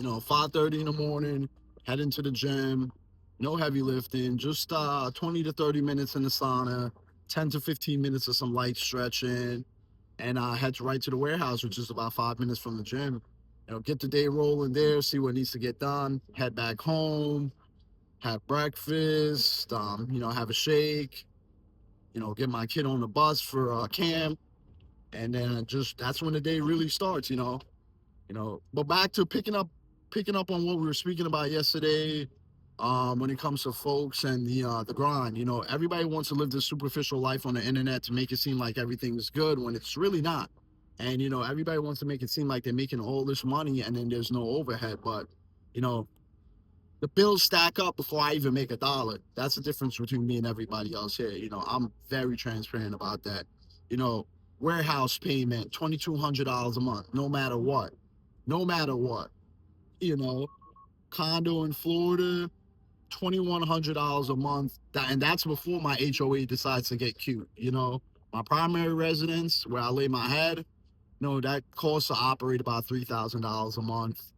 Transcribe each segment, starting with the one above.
5:30 in the morning, heading to the gym, no heavy lifting, just 20 to 30 minutes in the sauna, 10 to 15 minutes of some light stretching, and I head right to the warehouse, which is about 5 minutes from the gym. Get the day rolling there, see what needs to get done, head back home, have breakfast, have a shake, get my kid on the bus for camp, and then just that's when the day really starts. But back to picking up on what we were speaking about yesterday, when it comes to folks and the grind. Everybody wants to live this superficial life on the internet to make it seem like everything's good when it's really not. And everybody wants to make it seem like they're making all this money and then there's no overhead. But you know, the bills stack up before I even make a dollar. That's the difference between me and everybody else here. I'm very transparent about that. You know, Warehouse payment, $2,200 a month, no matter what. No matter what. You know, Condo in Florida, $2,100 a month. And that's before my HOA decides to get cute. My primary residence where I lay my head, that costs to operate about $3,000 a month.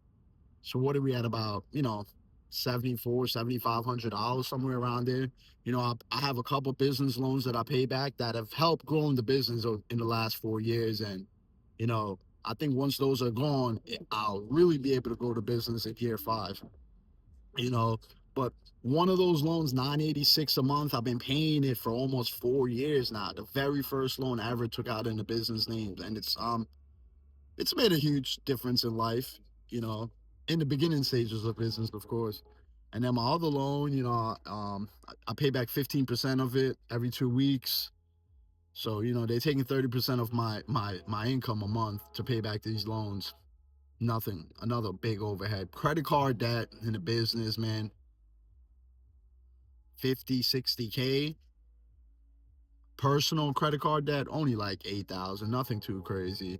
So what are we at about, $7,500, somewhere around there. I have a couple business loans that I pay back that have helped growing the business in the last 4 years. And, you know, I think once those are gone, I'll really be able to grow the business in year five, you know, but one of those loans, 986 a month, I've been paying it for almost 4 years now. The very first loan I ever took out in the business names. And it's made a huge difference in life, you know, in the beginning stages of business, of course. And then my other loan, I pay back 15% of it every 2 weeks. So, they're taking 30% of my income a month to pay back these loans. Nothing, another big overhead. Credit card debt in the business, man, 50, 60K. Personal credit card debt, only like 8,000, nothing too crazy.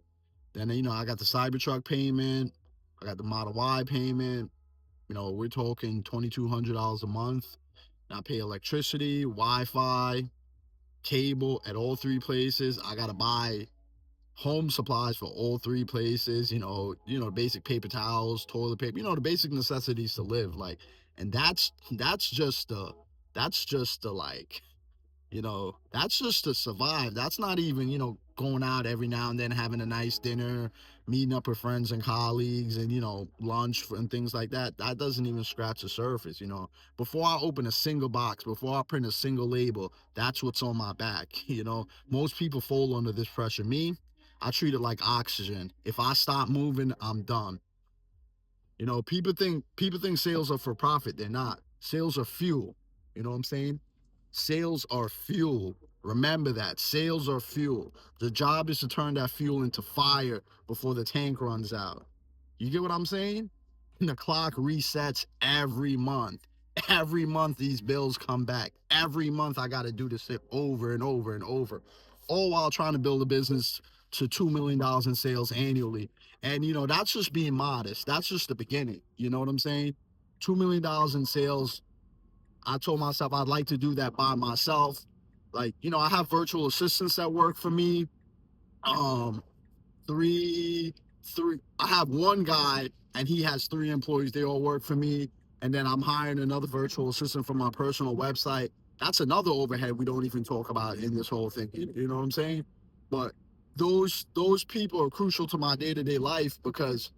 Then, I got the Cybertruck payment. I got the Model Y payment. We're talking $2,200 a month. And I pay electricity, Wi-Fi, cable at all three places. I got to buy home supplies for all three places, basic paper towels, toilet paper, the basic necessities to live. Like, and that's just the like, that's just to survive. That's not even, going out every now and then, having a nice dinner, meeting up with friends and colleagues, and, lunch and things like that. That doesn't even scratch the surface. Before I open a single box, before I print a single label, that's what's on my back. Most people fall under this pressure. Me, I treat it like oxygen. If I stop moving, I'm done. People think sales are for profit. They're not. Sales are fuel. You know what I'm saying? Sales are fuel. Remember that. Sales are fuel. The job is to turn that fuel into fire before the tank runs out. You get what I'm saying? And the clock resets every month. Every month these bills come back. Every month I got to do this shit over and over and over. All while trying to build a business to $2 million in sales annually. And, that's just being modest. That's just the beginning. You know what I'm saying? $2 million in sales. I told myself I'd like to do that by myself. Like, I have virtual assistants that work for me. Um, three. I have one guy and he has 3 employees. They all work for me. And then I'm hiring another virtual assistant for my personal website. That's another overhead we don't even talk about in this whole thing. You know what I'm saying? But those people are crucial to my day-to-day life because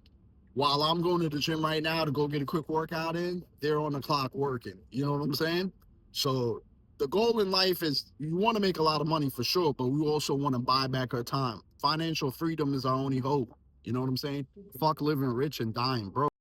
while I'm going to the gym right now to go get a quick workout in, they're on the clock working. You know what I'm saying? So the goal in life is you want to make a lot of money for sure, but we also want to buy back our time. Financial freedom is our only hope. You know what I'm saying? Fuck living rich and dying broke.